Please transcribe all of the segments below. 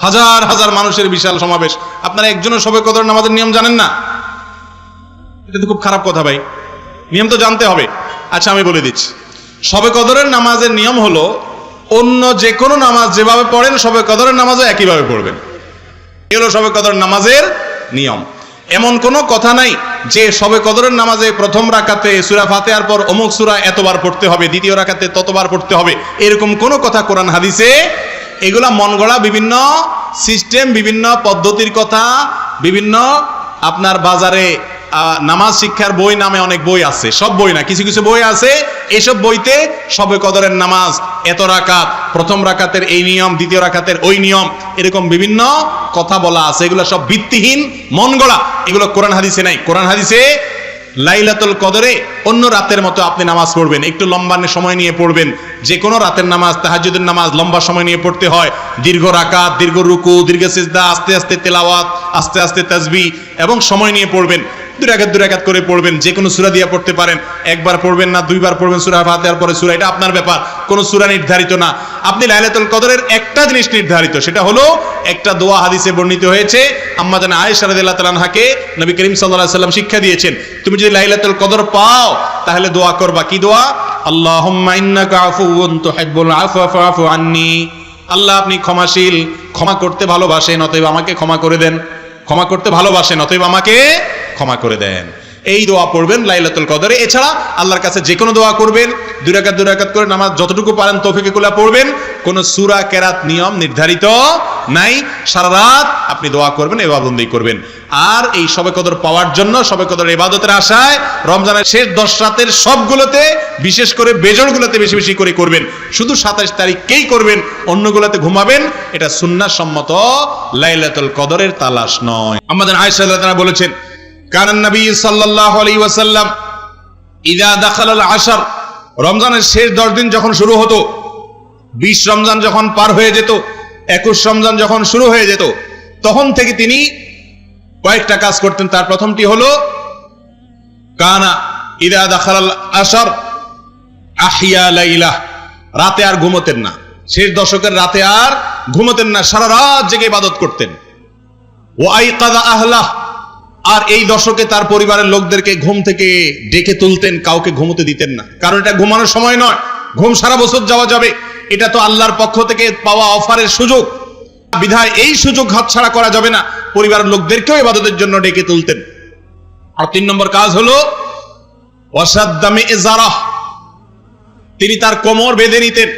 হাজার হাজার মানুষের বিশাল সমাবেশ, আপনারা একজনের শবে কদর নামাজের নিয়ম জানেন না? এটা তো খুব খারাপ কথা ভাই, নিয়ম তো জানতে হবে। আচ্ছা আমি বলে দিচ্ছি, শবে কদরের নামাজের নিয়ম হলো অন্য যে কোনো নামাজ যেভাবে পড়েন শবে কদরের নামাজও একইভাবে পড়বেন। এই হলো শবে কদর নামাজের নিয়ম। এমন কোনো কথা নাই যে শবে কদরের নামাজে প্রথম রাকাতে সূরা ফাতিহার পর অমুক সূরা এতবার পড়তে হবে, দ্বিতীয় রাকাতে ততবার পড়তে হবে, এরকম কোনো কথা কোরআন হাদিসে, এগুলা মন গড়া বিভিন্ন সিস্টেম, বিভিন্ন পদ্ধতির কথা, বিভিন্ন আপনার বাজারে নামাজ শিক্ষার বই নামে অনেক বই আছে, সব বই না, কিছু কিছু বই আছে, এইসব বইতে শবে কদরের নামাজ এত রাকাত, প্রথম রাকাতের এই নিয়ম, দ্বিতীয় রাকাতের ওই নিয়ম, এরকম বিভিন্ন কথা বলা আছে। এগুলো সব ভিত্তিহীন, মন গড়া, এগুলো কোরআন হাদিসে নাই। কোরআন হাদিসে লাইলাতুল কদরে অন্য রাতের মতো আপনি নামাজ পড়বেন, একটু লম্বা সময় নিয়ে পড়বেন। যে কোনো রাতের নামাজ, তাহাজ্জুদের নামাজ লম্বা সময় নিয়ে পড়তে হয়, দীর্ঘ রাকাত, দীর্ঘ রুকু, দীর্ঘ সিজদা, আস্তে আস্তে তেলাওয়াত, আস্তে আস্তে তাসবিহ এবং সময় নিয়ে পড়বেন। দুই রাকাত করে পড়বেন, যে কোনো সূরা দিয়ে পড়তে পারেন, একবার পড়বেন না দুইবার পড়বেন সূরা ফাতিহার পরে সূরা, এটা আপনার ব্যাপার, কোনো সূরা নির্ধারিত না। আপনি লাইলাতুল কদরের একটা জিনিস নির্ধারিত, সেটা হলো একটা দোয়া হাদিসে বর্ণিত হয়েছে, আম্মা জানা আয়েশা রাদিয়াল্লাহু তাআলা আনহাকে নবী করিম সাল্লাল্লাহু আলাইহি ওয়াসাল্লাম শিক্ষা দিয়েছেন, তুমি যদি লাইলাতুল কদর পাও তাহলে দোয়া করবা। কি দোয়া? আল্লাহুম্মা ইন্নাকা আফুউন তুহিব্বুল আফওয়া ফাআফু আন্নী। আল্লাহ আপনি ক্ষমাশীল, ক্ষমা করতে ভালোবাসেন, অতএব আমাকে ক্ষমা করে দেন। ক্ষমা করতে ভালোবাসেন, অতএব আমাকে ক্ষমা করে দেন। এই দোয়া পড়বেন লাইলাতুল কদরে। এছাড়া আল্লাহর কাছে যে কোনো দোয়া করবেন, দুই রাকাত করে নামাজ যতটুকু পারেন তৌফিকে কুলা পড়বেন। কোনো সূরা কেরাত নিয়ম নির্ধারিত নাই, সারা রাত আপনি দোয়া করবেন, ইবাদত করবেন। আর এই শবে কদর পাওয়ার জন্য, শবে কদর ইবাদতের আশায় রমজানের শেষ 10 রাতের সবগুলোতে, বিশেষ করে বেজরগুলোতে বেশি বেশি করে করবেন। শুধু 27 তারিখকেই করবেন, অন্যগুলোতে ঘুমাবেন। এটা সুন্নাহ সম্মত লাইলাতুল কদরের তালাশ নয়। আমাদের আয়েশা রাদিয়াল্লাহু তাআলা বলেছেন, কানান নবী সাল্লাল্লাহু আলাইহি ওয়াসাল্লাম ইযা দাখালাল আশর, রমজানের শেষ 10 দিন যখন শুরু হতো, 20 রমজান যখন পার হয়ে যেত, 21 রমজান যখন শুরু হয়ে যেত, তখন থেকে তিনি কয়েকটা কাজ করতেন। তার প্রথমটি হলো কানা ইযা দাখালাল আশর আহিয়া লাইলা, রাতে আর ঘুমোতেন না। শেষ দশকের রাতে আর ঘুমোতেন না, সারা রাত জেগে ইবাদত করতেন। ওয়া আইকাযা আহলাহ, আর এই দশকে তার পরিবারের লোকদেরকে ঘুম থেকে ডেকে তুলতেন, কাউকে ঘুমোতে দিতেন না। কারণ এটা ঘুমানোর সময় নয়, ঘুম সারা বছর যাওয়া যাবে, এটা তো আল্লাহর পক্ষ থেকে পাওয়া অফারের সুযোগ, বিধায় এই সুযোগ হাতছাড়া করা যাবে না। পরিবারের লোকদেরকেও ইবাদতের জন্য ডেকে তুলতেন। আর 3 নম্বর কাজ হলো ওয়াসাদ্দামি ইজারাহ, তিনি তার কোমর বেঁধে নিতেন,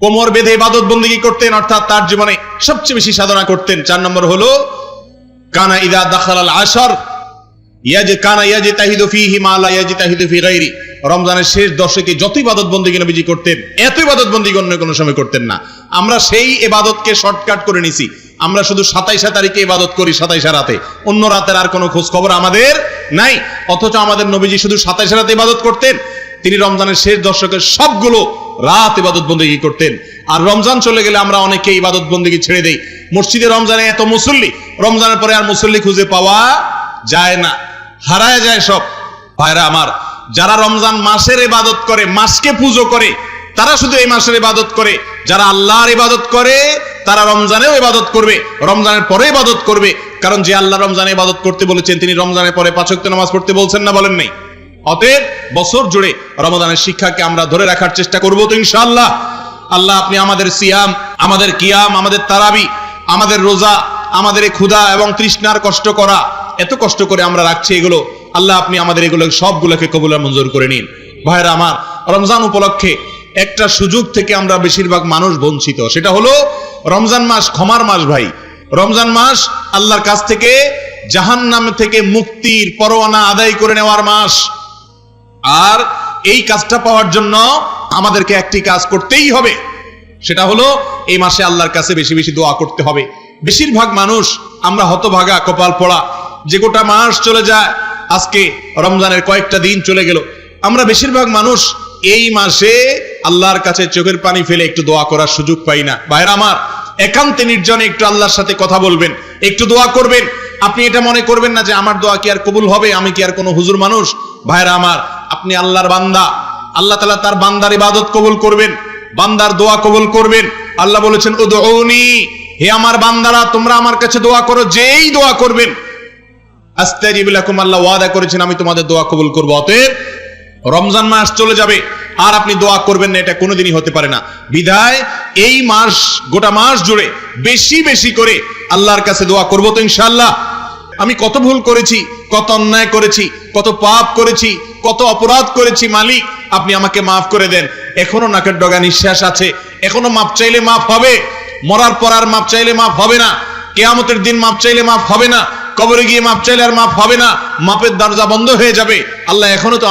কোমর বেঁধে ইবাদত বন্দেগী করতেন, অর্থাৎ তার জীবনে সবচেয়ে বেশি সাধনা করতেন। 4 নম্বর হলো কানা ইযা দাখালাল আশর ইয়াজতাহিদু ফীহি মা লা ইয়াজতাহিদু ফী গায়রি, রমজানের শেষ দশকে যত ইবাদত বন্দেগী নবীজি করতেন, এত ইবাদত বন্দেগী অন্য কোনো সময় করতেন না। আমরা সেই ইবাদতকে শর্টকাট করে নিছি, আমরা শুধু 27 তারিখে ইবাদত করি, 27 রাতে, অন্য রাতের আর কোনো খোঁজ খবর আমাদের নাই। অথচ আমাদের নবীজি শুধু 27 রাতে ইবাদত করতেন, তিনি রমজানের শেষ দশকের সবগুলো রাত ইবাদত বন্দেগী করতেন। আর রমজান চলে গেলে আমরা অনেকে ইবাদত বন্দেগী ছেড়ে দেই। মসজিদে রমজানে এত মুসল্লি, রমজানের পরে আর মুসল্লি খুঁজে পাওয়া যায় না, হারায় যায় সব। ভাইরা আমার, যারা রমজান মাসের ইবাদত করে, মাসকে পুজো করে, তারা শুধু এই মাসের ইবাদত করে। যারা আল্লাহর ইবাদত করে তারা রমজানেও ইবাদত করবে, রমজানের পরে ইবাদত করবে। কারণ যে আল্লাহ রমজানে ইবাদত করতে বলেছেন, তিনি রমজানের পরে 5 ওয়াক্ত নামাজ পড়তে বলছেন না, বলেন নাই? অতএব বছর জুড়ে রমাদানের শিক্ষাকে আমরা ধরে রাখার চেষ্টা করব তো ইনশাআল্লাহ। আল্লাহ আপনি আমাদের সিয়াম, আমাদের কিয়াম, আমাদের তারাবি, আমাদের রোজা, আমাদের এই ক্ষুধা এবং তৃষ্ণার কষ্ট করা, এত কষ্ট করে আমরা রাখছি এগুলো, আল্লাহ আপনি আমাদের এগুলো সবগুলোকে কবুল আর মঞ্জুর করে নিন। ভাইরা আমার, রমজান উপলক্ষে একটা সুযোগ থেকে আমরা বেশিরভাগ মানুষ বঞ্চিত, সেটা হলো রমজান মাস ক্ষমার মাস। ভাই, রমজান মাস আল্লাহর কাছ থেকে জাহান্নাম থেকে মুক্তির পরোয়ানা আদায় করে নেওয়ার মাস। আর এই কাজটা পাওয়ার জন্য আমাদেরকে একটি কাজ করতেই হবে, সেটা হলো এই মাসে আল্লাহর কাছে বেশি বেশি দোয়া করতে হবে। বেশিরভাগ মানুষ আমরা হতভাগা, কপাল পড়া, যে গোটা মাস চলে যায়, আজকে রমজানের কয়েকটা দিন চলে গেল, আমরা বেশিরভাগ মানুষ এই মাসে আল্লাহর কাছে চোখের পানি ফেলে একটু দোয়া করার সুযোগ পাই না। ভাইরা আমার, একান্তে নির্জনে একটু আল্লাহর সাথে কথা বলবেন, একটু দোয়া করবেন। আপনি এটা মনে করবেন না যে আমার দোয়া কি আর কবুল হবে, আমি কি আর কোনো হুজুর মানুষ। ভাইরা আমার, আপনি আল্লাহর বান্দা, আল্লাহ তাআলা তার বান্দার ইবাদত কবুল করবেন, বান্দার দোয়া কবুল করবেন। আল্লাহ বলেছেন উদউনি হে আমার বান্দারা, তোমরা আমার কাছে দোয়া করো, যেই দোয়া করবেন আস্তাজিব লাকুম, আল্লাহ ওয়াদা করেছেন আমি তোমাদের দোয়া কবুল করব। অতএব রমজান মাস চলে যাবে আর আপনি দোয়া করবেন না, এটা কোনোদিনই হতে পারে না। বিধায় এই মাস, গোটা মাস জুড়ে বেশি বেশি করে আল্লাহর কাছে দোয়া করব তো ইনশাআল্লাহ। আমি কত ভুল করেছি, কত অন্যায় করেছি, কত পাপ করেছি, কত অপরাধ করেছি, মালিক আপনি আমাকে মাফ করে দেন। এখনো নাকের ডগা নিঃশ্বাস আছে, এখনো মাপ চাইলে মাফ হবে, মরার পর আর মাপ চাইলে মাফ হবে না, কিয়ামতের দিন মাপ চাইলে মাফ হবে না, কবরে গিয়ে মাপ চাইলে আর মাফ হবে না, মাপের দরজা বন্ধ হয়ে যাবে। আল্লাহ এখনো তো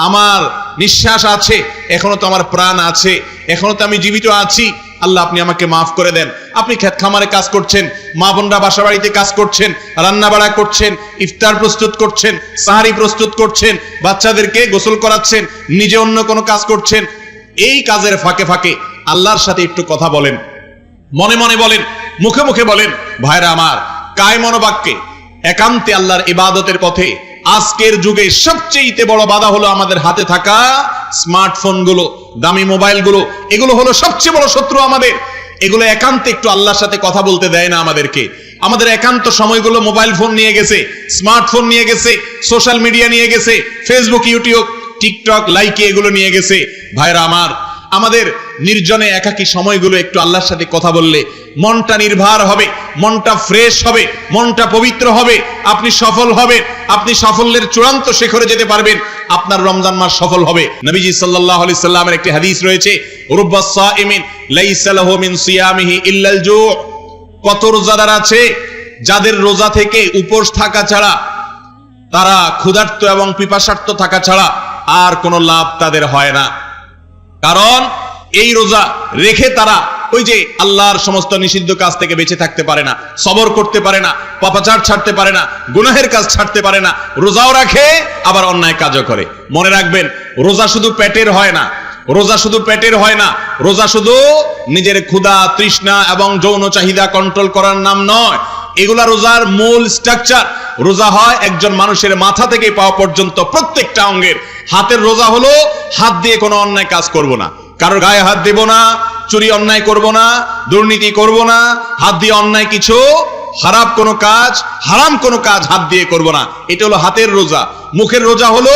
আমার নিঃশ্বাস আছে, এখনো তো আমার প্রাণ আছে, এখনো তো আমি জীবিত আছি। আল্লাহ আপনি আমাকে মাফ করে দেন। আপনি ক্ষেত খামারে কাজ করছেন, মা বোনরা বাসা বাড়িতে কাজ করছেন, রান্না বাড়া করছেন, ইফতার প্রস্তুত করছেন, সাহারি প্রস্তুত করছেন, বাচ্চাদেরকে গোসল করাচ্ছেন, নিজে অন্য কোনো কাজ করছেন। এই কাজের ফাঁকে ফাঁকে আল্লাহর সাথে একটু কথা বলেন, মনে মনে বলেন, মুখে মুখে বলেন। ভাইরা আমার, কায় মনোবাক্যে একান্তে আল্লাহর ইবাদতের পথে আজকের যুগে সবচেয়ে বড় বাধা হলো আমাদের হাতে থাকা স্মার্টফোন গুলো, দামি মোবাইল গুলো। এগুলো হলো সবচেয়ে বড় শত্রু আমাদের। এগুলো একান্তে একটু আল্লাহর সাথে কথা বলতে দেয় না আমাদেরকে। আমাদের একান্ত সময়গুলো মোবাইল ফোন নিয়ে গেছে, স্মার্টফোন নিয়ে গেছে, সোশ্যাল মিডিয়া নিয়ে গেছে, ফেসবুক, ইউটিউব, টিকটক, লাইকে এগুলো নিয়ে গেছে। ভাইরা আমার, আমাদের নির্জনে একাকী সময়গুলো একটু আল্লাহর সাথে কথা বললে মনটা নির্ভার হবে, মনটা ফ্রেশ হবে, মনটা পবিত্র হবে, আপনি সফল হবেন, আপনি সাফল্যের চূড়ান্ত শিখরে যেতে পারবেন, আপনার রমজান মাস সফল হবে। নবীজি সাল্লাল্লাহু আলাইহি সাল্লামের একটি হাদিস রয়েছে, রুব্বাস সাইমিন লাইসা লাহু মিন সিয়ামিহি ইল্লাল জু'। কত রোজাদার আছে যাদের রোজা থেকে উপোস থাকা ছাড়া, তারা ক্ষুধার্ত এবং পিপাসার্ত থাকা ছাড়া আর কোনো লাভ তাদের হয় না। কারণ এই রোজা রেখে তারা ওই যে আল্লাহর সমস্ত নিষিদ্ধ কাজ থেকে বেঁচে থাকতে পারে না, সবর করতে পারে না, পাপাচার ছাড়তে পারে না, গুনাহের কাজ ছাড়তে পারে না, রোজাও রাখে আবার অন্যায় কাজও করে। মনে রাখবেন, রোজা শুধু পেটের হয় না, রোজা শুধু পেটের হয় না, রোজা শুধু নিজের ক্ষুধা, তৃষ্ণা এবং যৌন চাহিদা কন্ট্রোল করার নাম নয়। এগুলা রোজার মূল স্ট্রাকচার। রোজা হয় একজন মানুষের মাথা থেকে পাওয়া পর্যন্ত প্রত্যেকটা অঙ্গের। হাতের রোজা হলো হাত দিয়ে কোনো অন্যায় কাজ করব না, কারোর গায়ে হাত দেব না, চুরি অন্যায় করব না, দুর্নীতি করব না, হাত দিয়ে অন্যায় কিছু খারাপ কোনো কাজ, হারাম কোনো কাজ হাত দিয়ে করব না। এটা হলো হাতের রোজা। মুখের রোজা হলো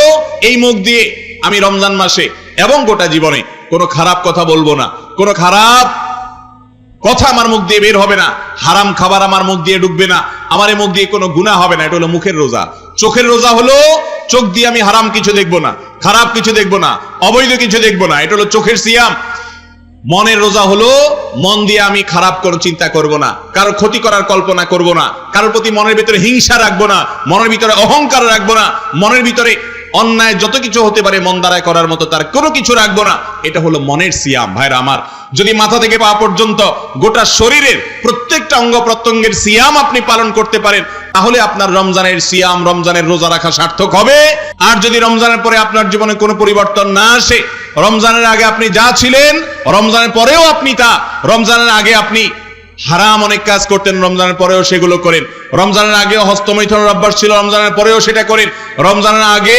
এই মুখ দিয়ে আমি রমজান মাসে এবং গোটা জীবনে কোনো খারাপ কথা বলবো না, কোনো খারাপ কথা আমার মুখ দিয়ে বের হবে না, হারাম খাবার আমার মুখ দিয়ে ঢুকবে না, আমার মুখ দিয়ে কোনো গুনাহ হবে না। এটা হলো মুখের রোজা। চোখের রোজা হলো চোখ দিয়ে আমি হারাম কিছু দেখবো না, খারাপ কিছু দেখবো না, অবৈধ কিছু দেখবো না। এটা হলো চোখের সিয়াম। মনের রোজা হলো মন দিয়ে আমি খারাপ কোনো চিন্তা করব না, কারো ক্ষতি করার কল্পনা করব না, কারোর প্রতি মনের ভিতরে হিংসা রাখবো না, মনের ভিতরে অহংকার রাখবো না, মনের ভিতরে অন্যায় যত কিছু হতে পারে মন দ্বারা করার মতো তার কোনো কিছু রাখবো না। এটা হলো মনের সিয়াম। ভাইরা আমার, যদি মাথা থেকে পা পর্যন্ত গোটা শরীরের প্রত্যেকটা অঙ্গ প্রত্যঙ্গের সিয়াম আপনি পালন করতে পারেন, তাহলে আপনার রমজানের সিয়াম, রমজানের রোজা রাখা সার্থক হবে। আর যদি রমজানের পরে আপনার জীবনে কোনো পরিবর্তন না আসে, রমজানের আগে আপনি যা ছিলেন রমজানের পরেও আপনি তা, রমজানের আগে আপনি হারাম অনেক কাজ করতেন, রমজানের পরেও সেগুলো করেন, রমজানের আগেও হস্তমৈথুনের অভ্যাস ছিল, রমজানের পরেও সেটা করেন, রমজানের আগে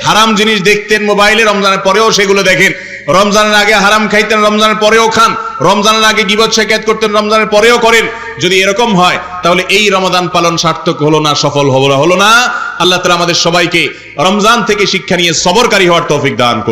হারাম জিনিস দেখতেন মোবাইলে, রমজানের পরেও সেগুলো দেখেন, রমজানের আগে হারাম খাইতেন, রমজানের পরেও খান, রমজানের আগে গীবত শিকায়ত করতেন, রমজানের পরেও করেন। যদি এরকম হয় তাহলে এই রমাদান পালন সার্থক হলো না, সফল হলো না। আল্লাহ তাআলা আমাদের সবাইকে রমজান থেকে শিক্ষা নিয়ে সবরকারী হওয়ার তৌফিক দান করুন।